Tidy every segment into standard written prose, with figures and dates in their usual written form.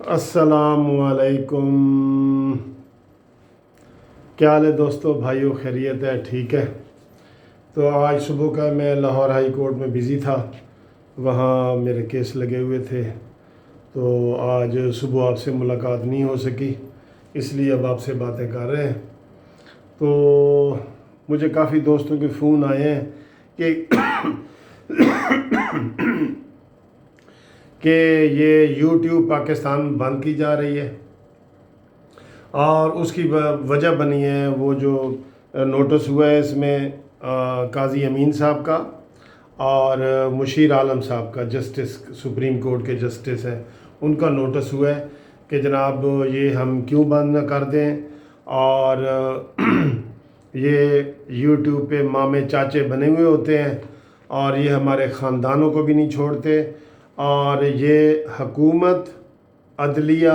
السلام علیکم. کیا حال ہے دوستو، بھائیو، خیریت ہے؟ ٹھیک ہے. تو آج صبح کا میں لاہور ہائی کورٹ میں بزی تھا، وہاں میرے کیس لگے ہوئے تھے، تو آج صبح آپ سے ملاقات نہیں ہو سکی، اس لیے اب آپ سے باتیں کر رہے ہیں. تو مجھے کافی دوستوں کے فون آئے ہیں کہ یہ یوٹیوب پاکستان بند کی جا رہی ہے، اور اس کی وجہ بنی ہے وہ جو نوٹس ہوا ہے اس میں قاضی امین صاحب کا اور مشیر عالم صاحب کا، جسٹس سپریم کورٹ کے جسٹس ہیں، ان کا نوٹس ہوا ہے کہ جناب یہ ہم کیوں بند نہ کر دیں، اور یہ یوٹیوب پہ مامے چاچے بنے ہوئے ہوتے ہیں اور یہ ہمارے خاندانوں کو بھی نہیں چھوڑتے، اور یہ حکومت، عدلیہ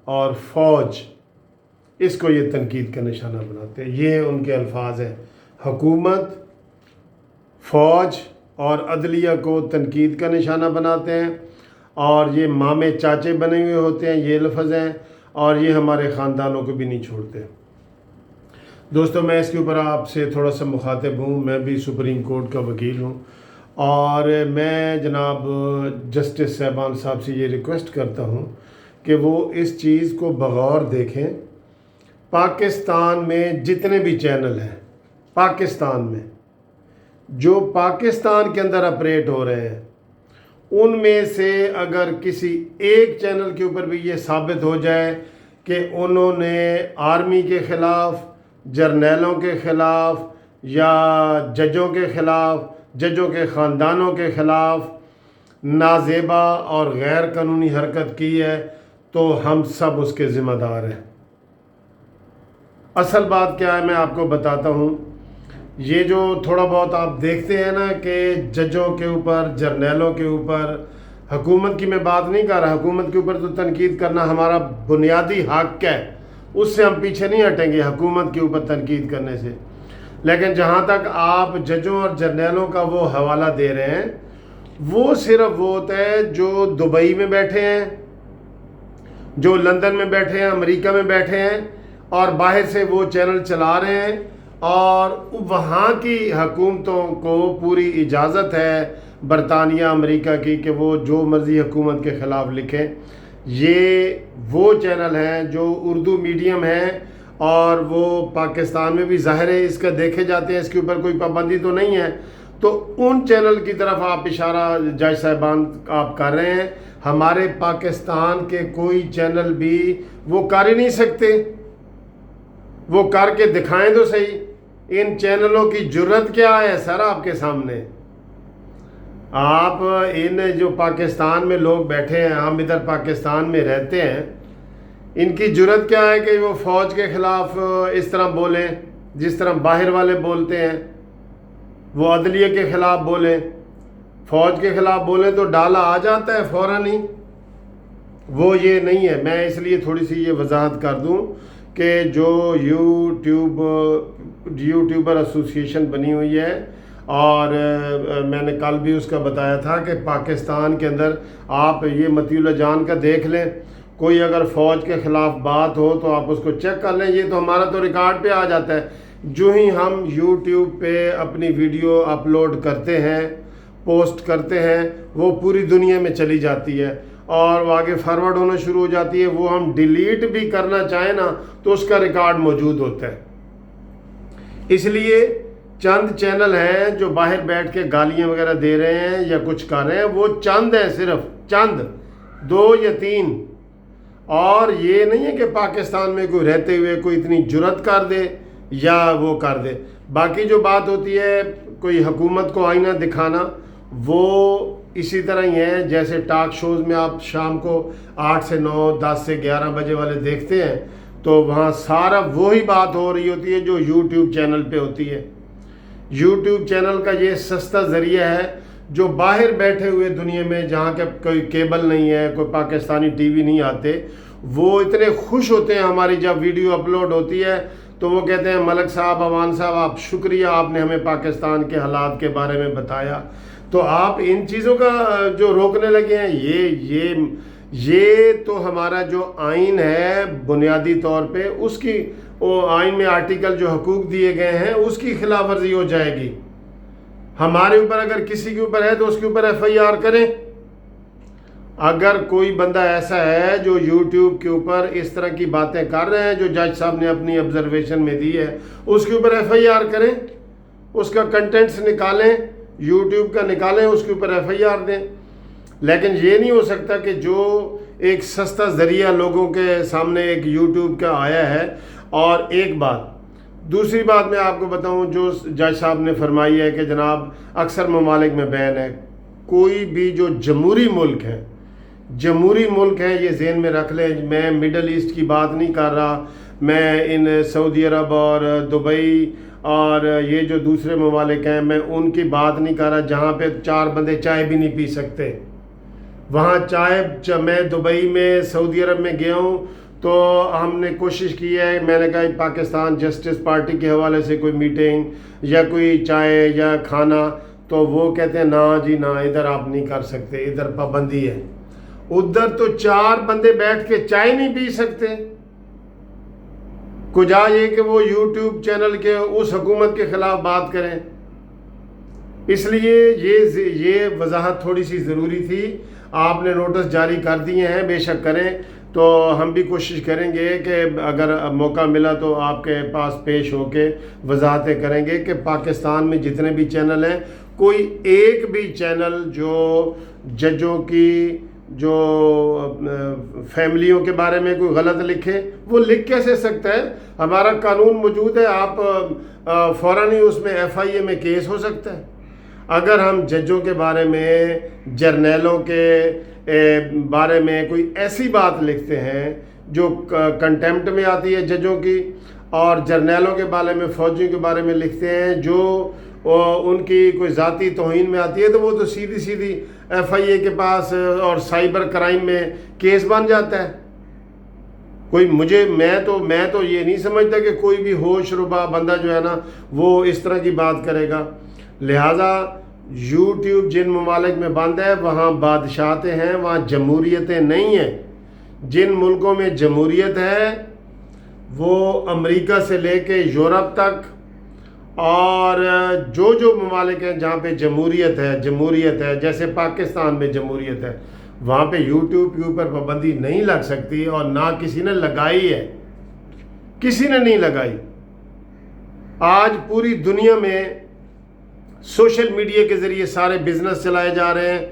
اور فوج اس کو یہ تنقید کا نشانہ بناتے ہیں. یہ ان کے الفاظ ہیں، حکومت، فوج اور عدلیہ کو تنقید کا نشانہ بناتے ہیں، اور یہ مامے چاچے بنے ہوئے ہوتے ہیں، یہ لفظ ہیں، اور یہ ہمارے خاندانوں کو بھی نہیں چھوڑتے. دوستو، میں اس کے اوپر آپ سے تھوڑا سا مخاطب ہوں. میں بھی سپریم کورٹ کا وکیل ہوں، اور میں جناب جسٹس صاحبان صاحب سے یہ ریکویسٹ کرتا ہوں کہ وہ اس چیز کو بغور دیکھیں. پاکستان میں جتنے بھی چینل ہیں، پاکستان میں جو پاکستان کے اندر اپریٹ ہو رہے ہیں، ان میں سے اگر کسی ایک چینل کے اوپر بھی یہ ثابت ہو جائے کہ انہوں نے آرمی کے خلاف، جرنیلوں کے خلاف یا ججوں کے خلاف، ججوں کے خاندانوں کے خلاف نازیبا اور غیر قانونی حرکت کی ہے، تو ہم سب اس کے ذمہ دار ہیں. اصل بات کیا ہے میں آپ کو بتاتا ہوں. یہ جو تھوڑا بہت آپ دیکھتے ہیں نا کہ ججوں کے اوپر، جرنیلوں کے اوپر، حکومت کی میں بات نہیں کر رہا، حکومت کے اوپر تو تنقید کرنا ہمارا بنیادی حق ہے، اس سے ہم پیچھے نہیں ہٹیں گے حکومت کے اوپر تنقید کرنے سے. لیکن جہاں تک آپ ججوں اور جرنیلوں کا وہ حوالہ دے رہے ہیں، وہ صرف وہ ہوتا ہے جو دبئی میں بیٹھے ہیں، جو لندن میں بیٹھے ہیں، امریکہ میں بیٹھے ہیں، اور باہر سے وہ چینل چلا رہے ہیں، اور وہاں کی حکومتوں کو پوری اجازت ہے برطانیہ، امریکہ کی، کہ وہ جو مرضی حکومت کے خلاف لکھیں. یہ وہ چینل ہیں جو اردو میڈیم ہیں، اور وہ پاکستان میں بھی ظاہر ہے اس کا دیکھے جاتے ہیں، اس کے اوپر کوئی پابندی تو نہیں ہے. تو ان چینل کی طرف آپ اشارہ جج صاحبان آپ کر رہے ہیں. ہمارے پاکستان کے کوئی چینل بھی وہ کر ہی نہیں سکتے. وہ کر کے دکھائیں تو صحیح. ان چینلوں کی جرت کیا ہے سر آپ کے سامنے؟ آپ ان جو پاکستان میں لوگ بیٹھے ہیں، ہم ادھر پاکستان میں رہتے ہیں، ان کی جرت کیا ہے کہ وہ فوج کے خلاف اس طرح بولیں جس طرح باہر والے بولتے ہیں، وہ عدلیہ کے خلاف بولیں، فوج کے خلاف بولیں تو ڈالا آ جاتا ہے فوراً ہی. وہ یہ نہیں ہے. میں اس لیے تھوڑی سی یہ وضاحت کر دوں کہ جو یوٹیوبر ایسوسیشن بنی ہوئی ہے، اور میں نے کل بھی اس کا بتایا تھا کہ پاکستان کے اندر آپ یہ مطیع اللہ جان کا دیکھ لیں، کوئی اگر فوج کے خلاف بات ہو تو آپ اس کو چیک کر لیں. یہ تو ہمارا تو ریکارڈ پہ آ جاتا ہے. جو ہی ہم یوٹیوب پہ اپنی ویڈیو اپلوڈ کرتے ہیں، پوسٹ کرتے ہیں، وہ پوری دنیا میں چلی جاتی ہے، اور وہ آگے فارورڈ ہونا شروع ہو جاتی ہے. وہ ہم ڈیلیٹ بھی کرنا چاہیں نا تو اس کا ریکارڈ موجود ہوتا ہے. اس لیے چند چینل ہیں جو باہر بیٹھ کے گالیاں وغیرہ دے رہے ہیں یا کچھ کر رہے ہیں، وہ چند ہیں، صرف چند، 2 یا 3. اور یہ نہیں ہے کہ پاکستان میں کوئی رہتے ہوئے کوئی اتنی جرت کر دے یا وہ کر دے. باقی جو بات ہوتی ہے کوئی حکومت کو آئینہ دکھانا، وہ اسی طرح ہی ہے جیسے ٹاک شوز میں آپ شام کو 8 سے 9، 10 سے 11 بجے والے دیکھتے ہیں، تو وہاں سارا وہی بات ہو رہی ہوتی ہے جو یوٹیوب چینل پہ ہوتی ہے. یوٹیوب چینل کا یہ سستا ذریعہ ہے. جو باہر بیٹھے ہوئے دنیا میں، جہاں کے کوئی کیبل نہیں ہے، کوئی پاکستانی ٹی وی نہیں آتے، وہ اتنے خوش ہوتے ہیں ہماری جب ویڈیو اپلوڈ ہوتی ہے تو وہ کہتے ہیں ملک صاحب، عوان صاحب، آپ شکریہ، آپ نے ہمیں پاکستان کے حالات کے بارے میں بتایا. تو آپ ان چیزوں کا جو روکنے لگے ہیں، یہ تو ہمارا جو آئین ہے بنیادی طور پہ اس کی آئین میں آرٹیکل جو حقوق دیے گئے ہیں اس کی خلاف ورزی ہو جائے گی. ہمارے اوپر اگر کسی کے اوپر ہے تو اس کے اوپر ایف آئی آر کریں. اگر کوئی بندہ ایسا ہے جو یوٹیوب کے اوپر اس طرح کی باتیں کر رہے ہیں جو جج صاحب نے اپنی آبزرویشن میں دی ہے اس کے اوپر ایف آئی آر کریں, اس کا کنٹینٹس نکالیں, یوٹیوب کا نکالیں, اس کے اوپر ایف آئی آر دیں. لیکن یہ نہیں ہو سکتا کہ جو ایک سستا ذریعہ لوگوں کے سامنے ایک یوٹیوب کا آیا ہے. اور ایک بات, دوسری بات میں آپ کو بتاؤں جو جج صاحب نے فرمائی ہے کہ جناب اکثر ممالک میں بین ہے. کوئی بھی جو جمہوری ملک ہے یہ ذہن میں رکھ لیں. میں مڈل ایسٹ کی بات نہیں کر رہا, میں ان سعودی عرب اور دبئی اور یہ جو دوسرے ممالک ہیں میں ان کی بات نہیں کر رہا جہاں پہ 4 بندے چائے بھی نہیں پی سکتے. وہاں میں دبئی میں سعودی عرب میں گیا ہوں تو ہم نے کوشش کی ہے, میں نے کہا پاکستان جسٹس پارٹی کے حوالے سے کوئی میٹنگ یا کوئی چائے یا کھانا, تو وہ کہتے ہیں نا جی نا, ادھر آپ نہیں کر سکتے, ادھر پابندی ہے. ادھر تو 4 بندے بیٹھ کے چائے نہیں پی سکتے. کجا یہ کہ وہ یوٹیوب چینل کے اس حکومت کے خلاف بات کریں. اس لیے یہ وضاحت تھوڑی سی ضروری تھی. آپ نے نوٹس جاری کر دیے ہیں, بے شک کریں, تو ہم بھی کوشش کریں گے کہ اگر موقع ملا تو آپ کے پاس پیش ہو کے وضاحتیں کریں گے کہ پاکستان میں جتنے بھی چینل ہیں کوئی ایک بھی چینل جو ججوں کی جو فیملیوں کے بارے میں کوئی غلط لکھے وہ لکھ کیسے سکتا ہے؟ ہمارا قانون موجود ہے, آپ فوراً ہی اس میں ایف آئی اے میں کیس ہو سکتا ہے. اگر ہم ججوں کے بارے میں جرنیلوں کے بارے میں کوئی ایسی بات لکھتے ہیں جو کنٹیمپٹ میں آتی ہے ججوں کی, اور جرنیلوں کے بارے میں فوجیوں کے بارے میں لکھتے ہیں جو ان کی کوئی ذاتی توہین میں آتی ہے, تو وہ تو سیدھی ایف آئی اے کے پاس اور سائبر کرائم میں کیس بن جاتا ہے. میں تو یہ نہیں سمجھتا کہ کوئی بھی ہوش ربا بندہ جو ہے نا وہ اس طرح کی بات کرے گا. لہٰذا یوٹیوب جن ممالک میں بند ہے وہاں بادشاہتیں ہیں, وہاں جمہوریتیں نہیں ہیں. جن ملکوں میں جمہوریت ہے وہ امریکہ سے لے کے یورپ تک, اور جو ممالک ہیں جہاں پہ جمہوریت ہے جیسے پاکستان میں جمہوریت ہے, وہاں پہ یوٹیوب کے اوپر پابندی نہیں لگ سکتی, اور نہ کسی نے لگائی ہے, کسی نے نہیں لگائی. آج پوری دنیا میں سوشل میڈیا کے ذریعے سارے بزنس چلائے جا رہے ہیں,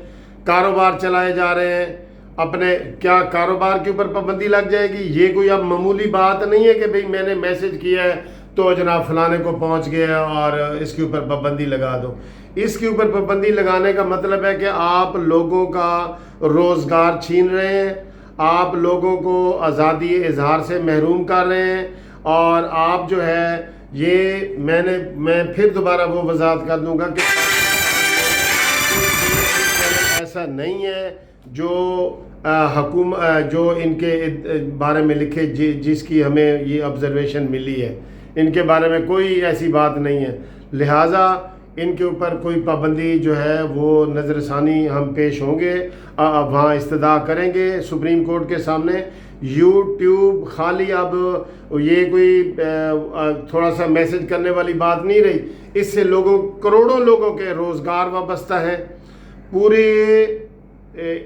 کاروبار چلائے جا رہے ہیں. اپنے کیا کاروبار کے اوپر پابندی لگ جائے گی؟ یہ کوئی اب معمولی بات نہیں ہے کہ بھئی میں نے میسج کیا ہے تو جناب فلانے کو پہنچ گیا اور اس کے اوپر پابندی لگا دو. اس کے اوپر پابندی لگانے کا مطلب ہے کہ آپ لوگوں کا روزگار چھین رہے ہیں, آپ لوگوں کو آزادی اظہار سے محروم کر رہے ہیں, اور آپ جو ہے یہ میں پھر دوبارہ وہ وضاحت کر دوں گا کہ ایسا نہیں ہے جو جو ان کے بارے میں لکھے جس کی ہمیں یہ آبزرویشن ملی ہے, ان کے بارے میں کوئی ایسی بات نہیں ہے. لہٰذا ان کے اوپر کوئی پابندی جو ہے وہ نظر ثانی ہم پیش ہوں گے, وہاں استدعا کریں گے سپریم کورٹ کے سامنے. یوٹیوب خالی اب یہ کوئی تھوڑا سا میسج کرنے والی بات نہیں رہی, اس سے کروڑوں لوگوں کے روزگار وابستہ ہیں. پورے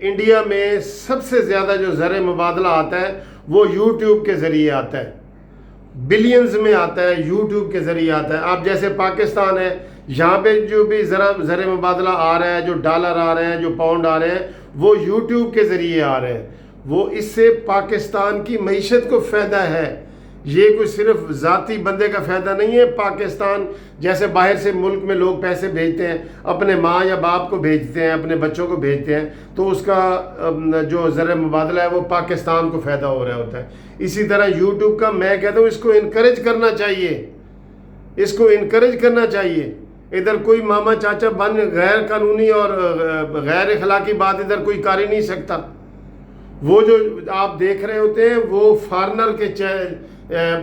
انڈیا میں سب سے زیادہ جو زر مبادلہ آتا ہے وہ یوٹیوب کے ذریعے آتا ہے, بلینز میں آتا ہے, یوٹیوب کے ذریعے آتا ہے. اب جیسے پاکستان ہے, یہاں پہ جو بھی زر مبادلہ آ رہا ہے, جو ڈالر آ رہے ہیں, جو پاؤنڈ آ رہے ہیں, وہ یوٹیوب کے ذریعے آ رہے ہیں. وہ اس سے پاکستان کی معیشت کو فائدہ ہے, یہ کوئی صرف ذاتی بندے کا فائدہ نہیں ہے. پاکستان جیسے باہر سے ملک میں لوگ پیسے بھیجتے ہیں, اپنے ماں یا باپ کو بھیجتے ہیں, اپنے بچوں کو بھیجتے ہیں, تو اس کا جو زر مبادلہ ہے وہ پاکستان کو فائدہ ہو رہا ہوتا ہے. اسی طرح یوٹیوب کا میں کہتا ہوں اس کو انکریج کرنا چاہیے, ادھر کوئی ماما چاچا بن غیر قانونی اور غیر اخلاقی بات ادھر کوئی کر ہی نہیں سکتا. وہ جو آپ دیکھ رہے ہوتے ہیں وہ فارنر کے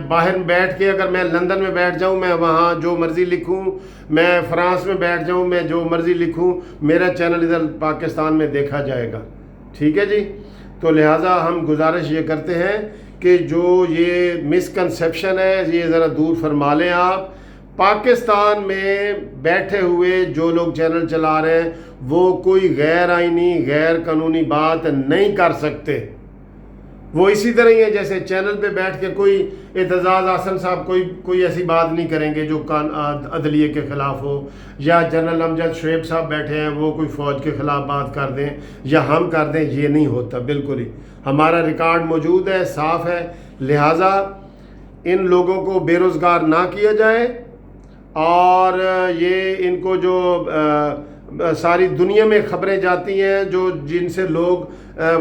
باہر بیٹھ کے, اگر میں لندن میں بیٹھ جاؤں میں وہاں جو مرضی لکھوں, میں فرانس میں بیٹھ جاؤں میں جو مرضی لکھوں, میرا چینل ادھر پاکستان میں دیکھا جائے گا. ٹھیک ہے جی. تو لہٰذا ہم گزارش یہ کرتے ہیں کہ جو یہ مسکنسیپشن ہے یہ ذرا دور فرما لیں آپ. پاکستان میں بیٹھے ہوئے جو لوگ چینل چلا رہے ہیں وہ کوئی غیر آئینی غیر قانونی بات نہیں کر سکتے. وہ اسی طرح ہی ہے جیسے چینل پہ بیٹھ کے کوئی اعتزاز احسن صاحب کوئی ایسی بات نہیں کریں گے جو عدلیے کے خلاف ہو, یا جنرل امجد شعیب صاحب بیٹھے ہیں وہ کوئی فوج کے خلاف بات کر دیں یا ہم کر دیں. یہ نہیں ہوتا بالکل ہی. ہمارا ریکارڈ موجود ہے, صاف ہے. لہٰذا ان لوگوں کو بے روزگار نہ کیا جائے, اور یہ ان کو جو ساری دنیا میں خبریں جاتی ہیں جو جن سے لوگ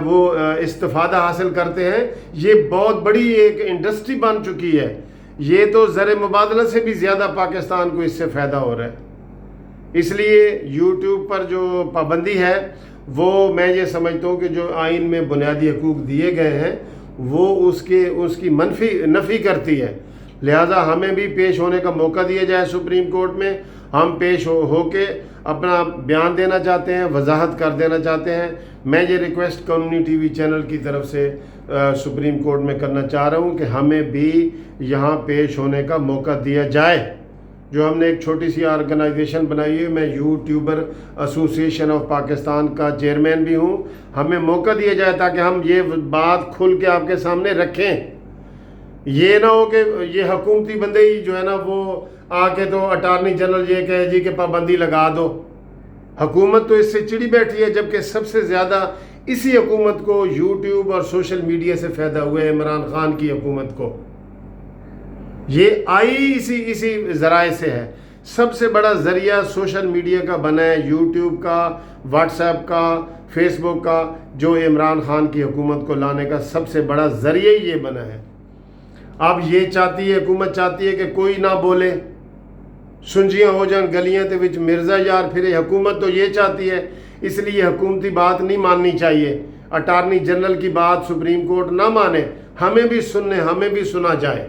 وہ استفادہ حاصل کرتے ہیں, یہ بہت بڑی ایک انڈسٹری بن چکی ہے. یہ تو زر مبادلہ سے بھی زیادہ پاکستان کو اس سے فائدہ ہو رہا ہے. اس لیے یوٹیوب پر جو پابندی ہے وہ میں یہ سمجھتا ہوں کہ جو آئین میں بنیادی حقوق دیے گئے ہیں وہ اس کی نفی کرتی ہے. لہٰذا ہمیں بھی پیش ہونے کا موقع دیا جائے سپریم کورٹ میں. ہم پیش ہو کے اپنا بیان دینا چاہتے ہیں, وضاحت کر دینا چاہتے ہیں. میں یہ ریکویسٹ قانونی ٹی وی چینل کی طرف سے سپریم کورٹ میں کرنا چاہ رہا ہوں کہ ہمیں بھی یہاں پیش ہونے کا موقع دیا جائے. جو ہم نے ایک چھوٹی سی آرگنائزیشن بنائی ہے, میں یوٹیوبر ایسوسی ایشن آف پاکستان کا چیئرمین بھی ہوں. ہمیں موقع دیا جائے تاکہ ہم یہ بات کھل کے آپ کے سامنے رکھیں. یہ نہ ہو کہ یہ حکومتی بندے ہی جو ہے نا وہ آ کے تو اٹارنی جنرل یہ کہے جی کہ پابندی لگا دو. حکومت تو اس سے چڑی بیٹھی ہے, جبکہ سب سے زیادہ اسی حکومت کو یوٹیوب اور سوشل میڈیا سے فائدہ ہوا ہے, عمران خان کی حکومت کو. یہ آئی اسی ذرائع سے ہے. سب سے بڑا ذریعہ سوشل میڈیا کا بنا ہے, یوٹیوب کا, واٹس ایپ کا, فیس بک کا, جو عمران خان کی حکومت کو لانے کا سب سے بڑا ذریعہ ہی یہ بنا ہے. اب یہ چاہتی ہے, حکومت چاہتی ہے کہ کوئی نہ بولے, سنجیاں ہو جان گلیاں تے وچ مرزا یار پھرے. حکومت تو یہ چاہتی ہے, اس لیے حکومتی بات نہیں ماننی چاہیے. اٹارنی جنرل کی بات سپریم کورٹ نہ مانے, ہمیں بھی سنا جائے.